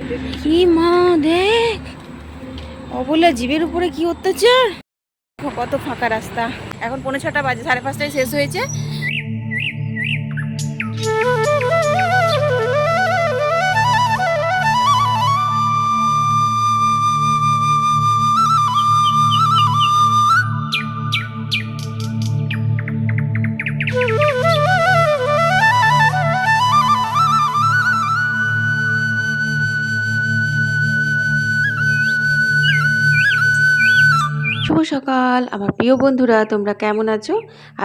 কি মা দেখ, অবলা জীবের উপরে কি অত্যাচার। কত ফাঁকা রাস্তা, এখন 5:45 বাজে, 5:30টায় শেষ হয়েছে। শুভ সকাল আমার প্রিয় বন্ধুরা, তোমরা কেমন আছো?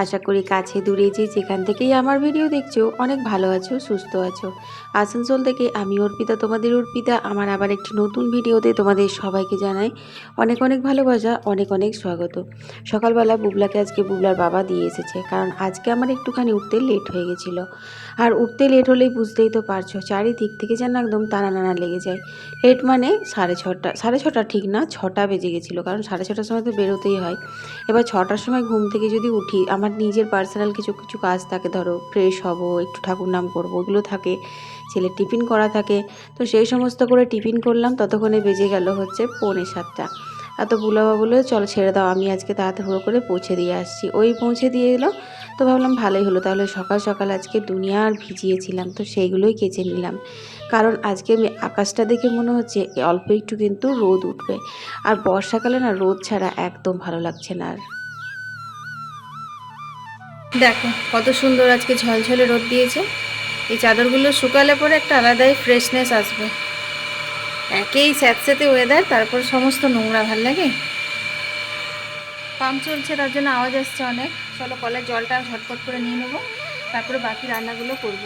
আশা করি কাছে দূরে যেখান থেকেই আমার ভিডিও দেখছো অনেক ভালো আছো, সুস্থ আছো। আসানসোল থেকে আমি অর্পিতা, তোমাদের অর্পিতা, আমার আবার একটি নতুন ভিডিওতে তোমাদের সবাইকে জানাই অনেক অনেক ভালোবাসা, অনেক অনেক স্বাগত। সকালবেলা বুবলাকে আজকে বুবলার বাবা দিয়ে এসেছে, কারণ আজকে আমার একটুখানি উঠতে লেট হয়ে গেছিলো। আর উঠতে লেট হলেই বুঝতেই তো পারছো, চারিদিক থেকে যেন একদম টানা টানা লেগে যায়। লেট মানে 6:30 ঠিক না, 6টা বেজে গেছিলো, কারণ 6:30টার সময় তো বেরোতেই হয়। এবার 6টার সময় ঘুম থেকে যদি উঠি, আমার নিজের পার্সোনাল কিছু কিছু কাজ থাকে, ধরো ফ্রেশ হব, একটু ঠাকুর নাম করবো, ওগুলো থাকে, ছেলের টিফিন করা থাকে। তো সেই সমস্ত করে টিফিন করলাম, ততক্ষণে বেজে গেল হচ্ছে 6:45। এত বুলাবা বলে চলো ছেড়ে দাও, আমি আজকে তাড়াতাড়ি করে পৌঁছে দিয়ে আসছি। ওই পৌঁছে দিয়ে এলো, তো ভাবলাম ভালোই হলো, তাহলে সকাল সকাল আজকে দুনিয়ার ভিজিয়েছিলাম তো সেইগুলোই কেচে নিলাম। কারণ আজকে আমি আকাশটা দেখে মনে হচ্ছে অল্প একটু কিন্তু রোদ উঠবে। আর বর্ষাকালে না রোদ ছাড়া একদম ভালো লাগছে না। আর দেখো কত সুন্দর আজকে ঝলঝলে রোদ দিয়েছে। এই চাদরগুলো শুকালে পরে একটা আলাদাই ফ্রেশনেস আসবে। একেই স্যাঁতস্যাঁতে ওয়েদার, তারপর সমস্ত নোংরা, ভাল লাগে। পাম্প চলছে তার জন্য আওয়াজ আসছে অনেক। চলো কলের জলটা ঝটপট করে নিয়ে নেবো, তারপরে বাকি রান্নাগুলো করব।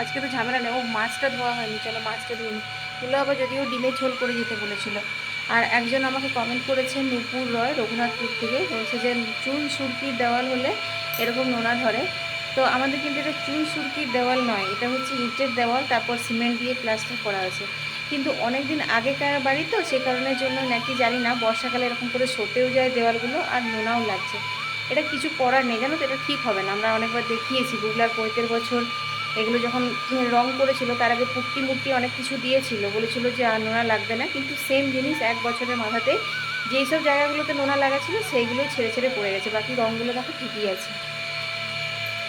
আজকে তো ঝামেলা নেই। ও মাছটা ধোয়া হয়নি, চলো মাছটা ধুয়ে নিই। তুলো আবার যদিও ডিমের ঝোল করে দিতে বলেছিল। আর একজন আমাকে কমেন্ট করেছে, নূপুর রয়, রঘুনাথপুর থেকে, বলছে যে চুন সুরকির দেওয়াল হলে এরকম নোনা ধরে। তো আমাদের কিন্তু এটা চুন সুরকির দেওয়াল নয়, এটা হচ্ছে ইটের দেওয়াল, তারপর সিমেন্ট দিয়ে প্লাস্টার করা আছে। কিন্তু অনেক দিন আগেকার বাড়ি তো, সে কারণের জন্য নাকি জানি না, বর্ষাকালে এরকম করে সতেও যায় দেওয়ালগুলো আর নোনাও লাগছে। এটা কিছু করার নেই, জানো তো, এটা ঠিক হবে না। আমরা অনেকবার দেখিয়েছি, বুবলার 35 বছর এগুলো যখন রং করেছিল, তার আগে পুট্টি মুট্টি অনেক কিছু দিয়েছিল, বলেছিল যে আর নোনা লাগবে না, কিন্তু সেম জিনিস 1 বছরের মাথাতে যেই সব জায়গাগুলোতে নোনা লাগা ছিল সেইগুলো ছেড়ে ছেড়ে পড়ে গেছে, বাকি রঙগুলো দেখো ঠিকই আছে।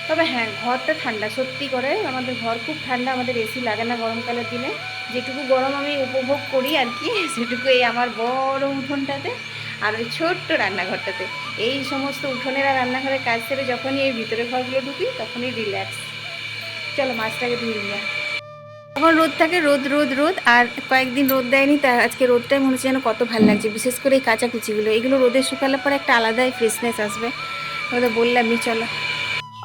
তবে হ্যাঁ, ঘরটা ঠান্ডা, সত্যি করে আমাদের ঘর খুব ঠান্ডা। আমাদের এসি লাগে না গরমকালের দিনে। যেটুকু গরম আমি উপভোগ করি আর কি, সেটুকু এই আমার বড় উঠোনটাতে আর ওই ছোট্ট রান্নাঘরটাতে। এই সমস্ত উঠোনের আর রান্নাঘরের কাজ সেরে যখনই এই ভিতরের ঘরগুলো ঢুকি, তখনই রিল্যাক্স। চলো মাছটাকে ধুয়ে নিয়ে। তখন রোদ থাকে, রোদ রোদ রোদ, আর কয়েকদিন রোদ দেয়নি, তার আজকে রোদটাই মনে হচ্ছে যেন কত ভালো লাগছে। বিশেষ করে এই কাঁচাকুচিগুলো, এগুলো রোদে শুকালে পরে একটা আলাদাই ফ্রেশনেস আসবে। ওদের বললামই চলো।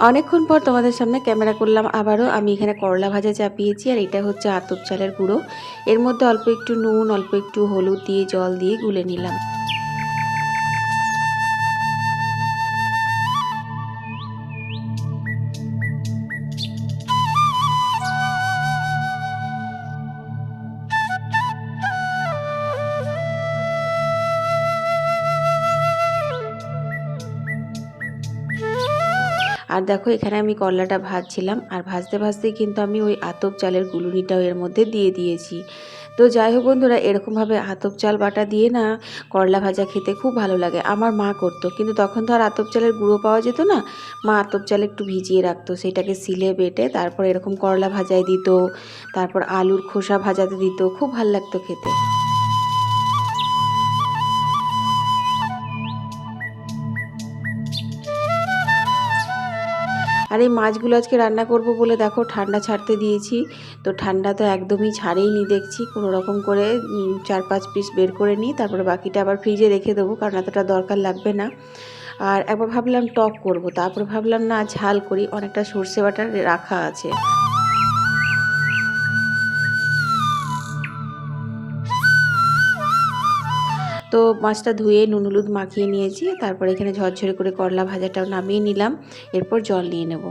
অনেকক্ষণ পর তোমাদের সামনে ক্যামেরা করলাম আবারও। আমি এখানে করলা ভাজা চাপিয়েছি, আর এটা হচ্ছে আতপ চালের গুঁড়ো। এর মধ্যে অল্প একটু নুন, অল্প একটু হলুদ দিয়ে জল দিয়ে গুলে নিলাম। আর দেখো এখানে আমি করলাটা ভাজছিলাম, আর ভাজতে ভাজতেই কিন্তু আমি ওই আতপ চালের গুলুনিটাও এর মধ্যে দিয়ে দিয়েছি। তো যাই হোক বন্ধুরা, এরকমভাবে আতপ চাল বাটা দিয়ে না করলা ভাজা খেতে খুব ভালো লাগে। আমার মা করতো, কিন্তু তখন তো আর আতপ চালের গুঁড়ো পাওয়া যেত না। মা আতপ চাল একটু ভিজিয়ে রাখতো, সেটাকে সিলে বেটে তারপর এরকম করলা ভাজায় দিত, তারপর আলুর খোসা ভাজাতে দিত, খুব ভালো লাগতো খেতে। আর এই মাছগুলো আজকে রান্না করব বলে দেখো ঠান্ডা ছাড়তে দিয়েছি। তো ঠান্ডা তো একদমই ছাড়েইনি, দেখছি কোনো রকম করে 4-5 পিস বের করে নিই, তারপরে বাকিটা আবার ফ্রিজে রেখে দেবো, কারণ এতটা দরকার লাগবে না। আর একবার ভাবলাম টক করব, তারপরে ভাবলাম না ঝাল করি, অনেকটা সর্ষে বাটা রাখা আছে। তো মাছটা ধুয়ে নুন হলুদ মাখিয়ে নিয়েছি, তারপর এখানে ঝরঝরে করে করলা ভাজাটাও নামিয়ে নিলাম। এরপর জল নিয়ে নেব।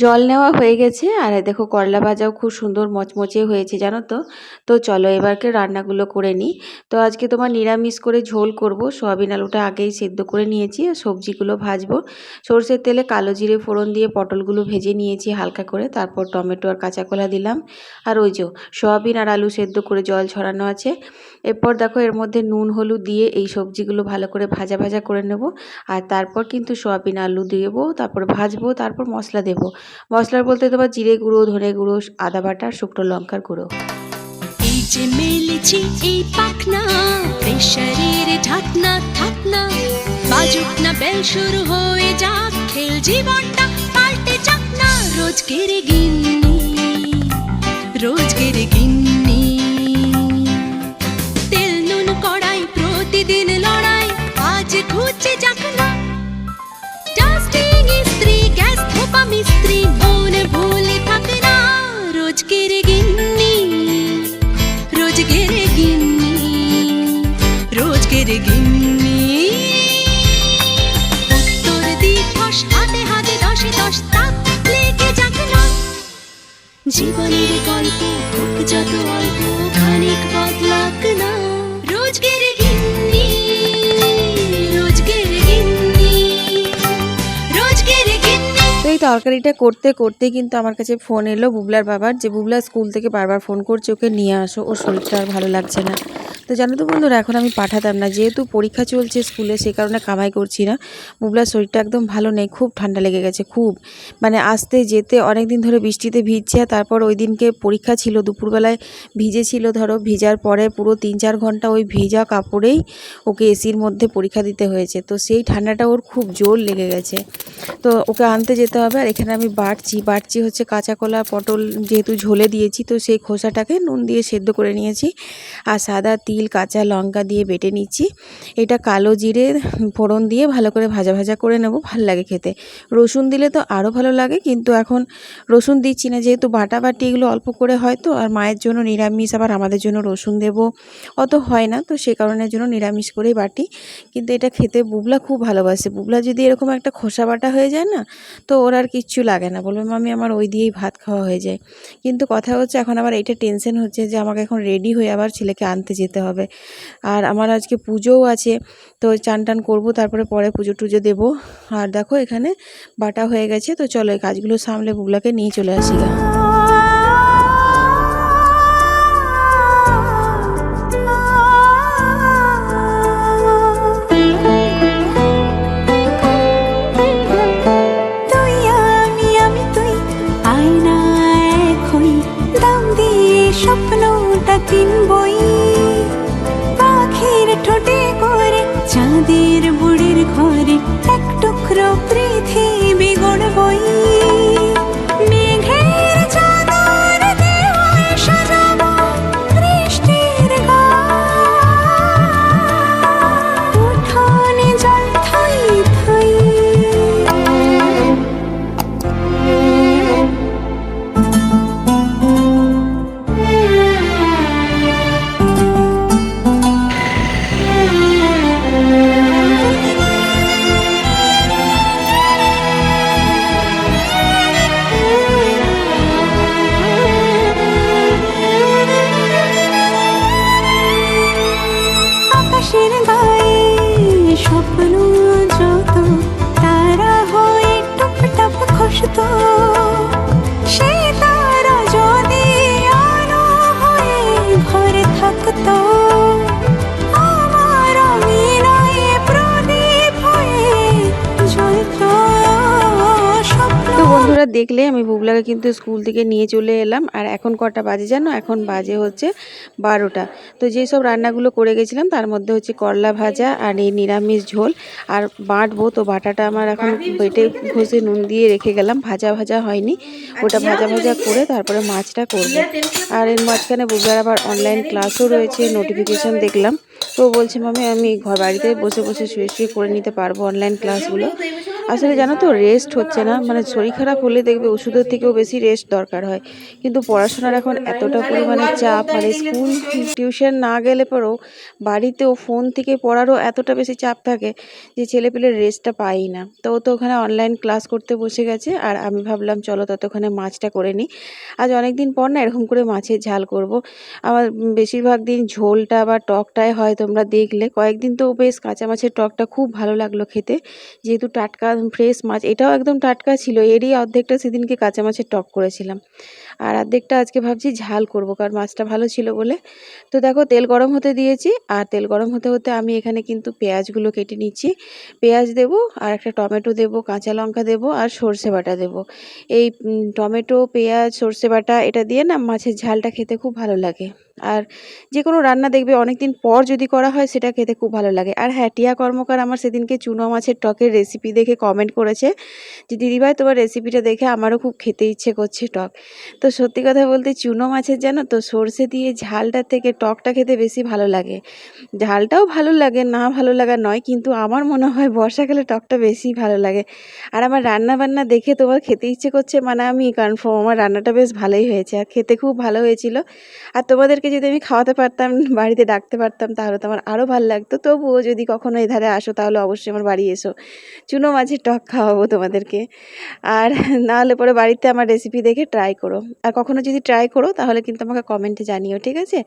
জল নেওয়া হয়ে গেছে আর দেখো করলা ভাজাও খুব সুন্দর মচমচে হয়েছে জানো তো। তো চলো এবারকে রান্নাগুলো করে নিই। তো আজকে তোমার নিরামিষ করে ঝোল করব, সয়াবিন আলুটা আগেই সেদ্ধ করে নিয়েছি আর সবজিগুলো ভাজবো। সরষের তেলে কালো জিরে ফোড়ন দিয়ে পটলগুলো ভেজে নিয়েছি হালকা করে, তারপর টমেটো আর কাঁচা কলা দিলাম। আর ওই যে সয়াবিন আর আলু সেদ্ধ করে জল ছড়ানো আছে। এরপর দেখো এর মধ্যে নুন হলুদ দিয়ে এই সবজিগুলো ভালো করে ভাজা ভাজা করে নেব। আর তারপর কিন্তু সয়াবিন আলু দেবো, তারপর ভাজবো, তারপর মশলা দেবো। মশলার বলতে তোমার জিরে গুঁড়ো, ধনে গুঁড়ো, আদা বাটা, শুকনো লঙ্কার গুঁড়ো। এই যে মেলেছি এই পাখনা, প্রেশারের ঢাকনা থাকনা, বাজুক না বেল শুরু হয়ে যাক, খেল জীবনটা পাল্টে যাক না। রোজকের গিন্নি, রোজকের গিন্নি, তেল নুন কড়াই প্রতিদিন লড়াই, আজ ঘুচে যাক না। ডাস্টিং ইস্ত্রি গ্যাস ধোপা মিস্ত্রি, মন ভুলে থাকে না। রোজকের গিন্নি, রোজকের গিন্নি, রোজকের গিন্নি। উত্তর দিবস হাতে হাতে দশে দশ, তাক লেগে যাক না। জীবনের গল্প হোক যত অল্প, খানিক বদলাক না। রোজকের গিন্নি, রোজকের গিন্নি, রোজকের গিন্নি। তো এই তরকারিটা করতে করতে কিন্তু আমার কাছে ফোন এলো বুবলার বাবার, যে বুবলা স্কুল থেকে বারবার ফোন করছে ওকে নিয়ে আসো, ওর শরীরটা আর ভালো লাগছে না। তো জানো তো বন্ধুরা, এখন আমি পাঠাতাম না, যেহেতু পরীক্ষা চলছে স্কুলে, সে কারণে কামাই করছি না। বুবলার শরীরটা একদম ভালো নেই, খুব ঠান্ডা লেগে গেছে, খুব মানে আসতে যেতে অনেক দিন ধরে বৃষ্টিতে ভিজছে। তারপর ওই দিনকে পরীক্ষা ছিল, দুপুরবেলায় ভিজেছিল, ধরো ভিজার পরে পুরো 3-4 ঘন্টা ওই ভেজা কাপড়েই ওকে এসির মধ্যে পরীক্ষা দিতে হয়েছে। তো সেই ঠান্ডাটা ওর খুব জোর লেগে গেছে। তো ওকে আনতে যেতে হবে। আর এখানে আমি বাটছি হচ্ছে কাঁচা কলা, পটল যেহেতু ঝোলে দিয়েছি, তো সেই খোসাটাকে নুন দিয়ে সেদ্ধ করে নিয়েছি আর সাদা তিল কাঁচা লঙ্কা দিয়ে বেটে নিচ্ছি। এটা কালো জিরে ফোড়ন দিয়ে ভালো করে ভাজা ভাজা করে নেব, ভালো লাগে খেতে। রসুন দিলে তো আরও ভালো লাগে, কিন্তু এখন রসুন দিচ্ছি না, যেহেতু বাটাবাটি এগুলো অল্প করে হয় তো, আর মায়ের জন্য নিরামিষ, আবার আমাদের জন্য রসুন দেব অত হয় না, তো সে কারণের জন্য নিরামিষ করেই বাটি। কিন্তু এটা খেতে বুবলা খুব ভালোবাসে। বুবলা যদি এরকম একটা খোসা বাটা হয়ে যায় না, তো ওর আর কিচ্ছু লাগে না, বলবে মামি আমার ওই দিয়েই ভাত খাওয়া হয়ে যায়। কিন্তু কথা হচ্ছে এখন আবার এইটা টেনশন হচ্ছে যে আমাকে এখন রেডি হয়ে আবার ছেলেকে আনতে যেতে হবে। আর আমার আজকে পুজোও আছে, তো চান টান করবো, তারপরে পরে পুজো টুজো দেবো। আর দেখো এখানে বাটা হয়ে গেছে, তো চলো এই কাজগুলো সামলে বুবলাকে নিয়ে চলে আসি গা। স্বপ্নটা কিনবই পাখির ঠোঁটে করে, চাঁদের বুড়ির ঘরে এক টুকরো পৃথিবী গড়বই। মেঘের চাদর দেওয়াল সাজাবো, বৃষ্টির গান, উঠোনে জল থই থই। আকাশের গায়ে স্বপ্ন যত, তারা হয়ে টুপটাপ খসতো, সে তারা যদি আলো হয়ে ঘরে থাকতো, আমার মিনায় প্রদীপ হয়ে জ্বলতো স্বপ্ন। তো বন্ধুরা দেখলে আমি বুবলাকে কিন্তু স্কুল থেকে নিয়ে চলে এলাম। আর এখন কটা বাজে জানো? এখন বাজে হচ্ছে 12টা। তো যেসব রান্নাগুলো করে গেছিলাম তার মধ্যে হচ্ছে করলা ভাজা আর এই নিরামিষ ঝোল। আর বাটবো, তো বাটাটা আমার এখন বেটে ঘষে নুন দিয়ে রেখে গেলাম, ভাজা ভাজা হয়নি, ওটা ভাজা ভাজা করে তারপরে মাছটা করব। আর এর মাঝখানে বুবলার আবার অনলাইন ক্লাসও রয়েছে, নোটিফিকেশান দেখলাম। তো বলছে মামি আমি ঘর বাড়িতে বসে বসে শুয়ে শুয়ে করে নিতে পারবো অনলাইন ক্লাসগুলো। আসলে জানো তো রেস্ট হচ্ছে না, মানে শরীর খারাপ হলে দেখবে ওষুধের থেকেও বেশি রেস্ট দরকার হয়, কিন্তু পড়াশোনার এখন এতটা পরিমাণে চাপ, মানে স্কুল টিউশন না গেলে পরেও বাড়িতেও ফোন থেকে পড়ারও এতটা বেশি চাপ থাকে যে ছেলেপেলের রেস্টটা পাই না। তো ও তো ওখানে অনলাইন ক্লাস করতে বসে গেছে, আর আমি ভাবলাম চলো ততক্ষণে মাছটা করে নিই। আজ অনেক দিন পর না এরকম করে মাছের ঝাল করব। আমার বেশিরভাগ দিন ঝোলটা বা টকটাই হয়, তোমরা দেখলে কয়েকদিন তো বেশ কাঁচা মাছের টকটা খুব ভালো লাগলো খেতে, যেহেতু টাটকা ফ্রেশ মাছ, এটাও একদম টাটকা ছিল। এরই অর্ধেকটা সেদিনকে কাঁচা মাছের টক করেছিলাম, আর অর্ধেকটা আজকে ভাবছি ঝাল করব, কারণ মাছটা ভালো ছিল বলে। তো দেখো তেল গরম হতে দিয়েছি, আর তেল গরম হতে হতে আমি এখানে কিন্তু পেঁয়াজগুলো কেটে নিচ্ছি। পেঁয়াজ দেবো, আর একটা টমেটো দেবো, কাঁচা লঙ্কা দেবো, আর সর্ষে বাটা দেবো। এই টমেটো, পেঁয়াজ, সর্ষে বাটা এটা দিয়ে না মাছের ঝালটা খেতে খুব ভালো লাগে। আর যে কোনো রান্না দেখবে অনেক দিন পর যদি করা হয় সেটা খেতে খুব ভালো লাগে। আর হ্যাঁ, টিয়া কর্মকার আমার সেদিনকে চুনো মাছের টকের রেসিপি দেখে কমেন্ট করেছে যে দিদিভাই তোমার রেসিপিটা দেখে আমারও খুব খেতে ইচ্ছে করছে টক। তো সত্যি কথা বলতে চুনো মাছের জানো তো সর্ষে দিয়ে ঝালটার থেকে টকটা খেতে বেশি ভালো লাগে। ঝালটাও ভালো লাগে, না ভালো লাগা নয়, কিন্তু আমার মনে হয় বর্ষাকালে টকটা বেশি ভালো লাগে। আর আমার রান্না বান্না দেখে তোমার খেতে ইচ্ছে করছে, মানে আমি কনফার্ম আমার রান্নাটা বেশ ভালোই হয়েছে, আর খেতে খুব ভালো হয়েছিল। আর তোমাদেরকে যদি আমি খাওয়াতে পারতাম, বাড়িতে ডাকতে পারতাম, তাহলে তো আমার আরও ভালো লাগতো। তবুও যদি কখনো এধারে আসো তাহলে অবশ্যই আমার বাড়ি এসো, চুনো মাছের টক খাওয়াবো তোমাদেরকে। আর না হলে পরে বাড়িতে আমার রেসিপি দেখে ট্রাই করো, আর কখনো যদি ট্রাই করো তাহলে কিন্তু আমাকে কমেন্টে জানিও, ঠিক আছে?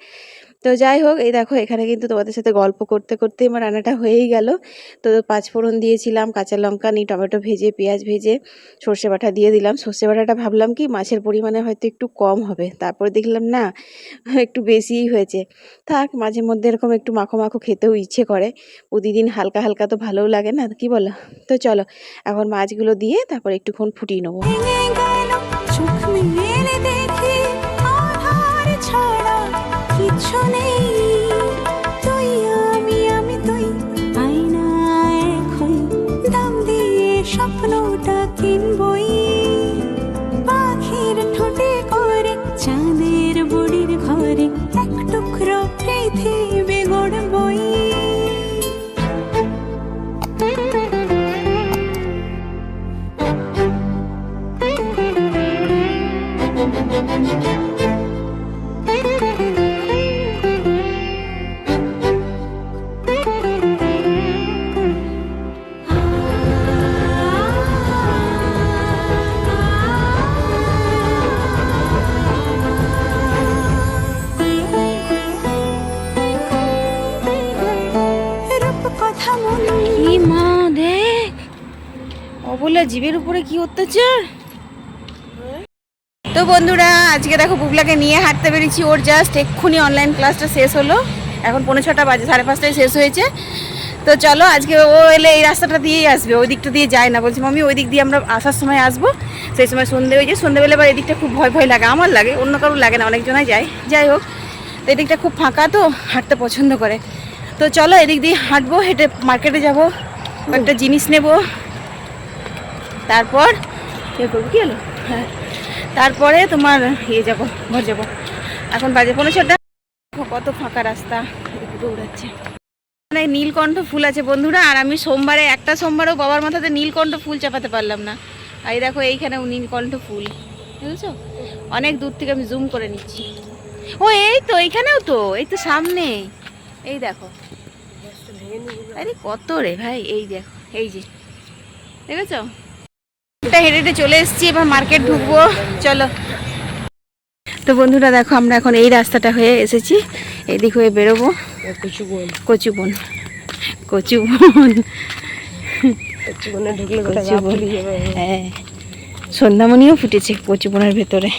তো যাই হোক, এই দেখো এখানে কিন্তু তোমাদের সাথে গল্প করতে করতে আমার রান্নাটা হয়েই গেল। তো পাঁচফোড়ন দিয়েছিলাম, কাঁচা লঙ্কা নিয়ে টমেটো ভেজে, পেঁয়াজ ভেজে, সর্ষে বাটা দিয়ে দিলাম। সর্ষে বাটাটা ভাবলাম কি মাছের পরিমাণে হয়তো একটু কম হবে, তারপরে দেখলাম না একটু বেশিই হয়েছে। থাক, মাঝে মধ্যে এরকম একটু মাখো মাখো খেতেও ইচ্ছে করে, প্রতিদিন হালকা হালকা তো ভালোও লাগে না, কি বলো? তো চলো এখন মাছগুলো দিয়ে তারপর একটুক্ষণ ফুটিয়ে নেবো। ভেঙে গেল চোখ মেলে দেখি আধার ছাড়া কিছু নেই। তুই আমি তুই আয়না এক হই, দাম দিয়ে স্বপ্নটা কিনবই। পাখির ঠোঁটে করে চাঁদের বুড়ির ঘরে এক টুকরো পৃথিবী গড়বই। কথা মনে কি মা দেখ, অবলা জীবের উপরে কি অত্যাচার। তো বন্ধুরা আজকে দেখো বুবলাকে নিয়ে হাঁটতে বেরিয়েছি, ওর জাস্ট এক্ষুনি অনলাইন ক্লাসটা শেষ হলো, এখন 5:45 বাজে, 5:30টায় শেষ হয়েছে। তো চলো আজকে ও এলে এই রাস্তাটা দিয়েই আসবে, ওই দিকটা দিয়ে যায় না, বলছি মাম্মি ওই দিক দিয়ে আমরা আসার সময় আসবো, সেই সময় সন্ধে হয়ে যায়, সন্ধেবেলা আবার এদিকটা খুব ভয় ভয় লাগে, আমার লাগে, অন্য কারোর লাগে না, অনেকজনাই যায়। যাই হোক, তো এদিকটা খুব ফাঁকা, তো হাঁটতে পছন্দ করে। তো চলো এদিক দিয়ে হাঁটবো, হেঁটে মার্কেটে যাবো, একটা জিনিস নেব, তারপর এ করবো, কি হলো, হ্যাঁ তারপরে তোমার যাবো, ঘর যাবো। এখন বাজে 5:45, কত ফাঁকা রাস্তা, দৌড়াচ্ছে। অনেক নীলকণ্ঠ ফুল আছে বন্ধুরা, আর আমি একটা সোমবারেও বাবার মাথাতে নীলকণ্ঠ ফুল চাপাতে পারলাম না। আর এই দেখো এইখানেও নীলকণ্ঠ ফুল, বুঝেছো? অনেক দূর থেকে আমি জুম করে নিচ্ছি। ও এই তো এইখানেও তো, এই তো সামনে, এই দেখো, আরে কত রে ভাই, এই দেখো, এই যে দেখেছো, হেঁটে হেঁটে চলে এসেছি, এবার মার্কেট ঢুকবো, চলো। তো বন্ধুরা দেখো আমরা এখন এই রাস্তাটা হয়ে এসেছি, এদিক হয়ে বেরোবো, কচুবন হ্যাঁ, সন্ধ্যামণিও ফুটেছে কচুবনের ভেতরে।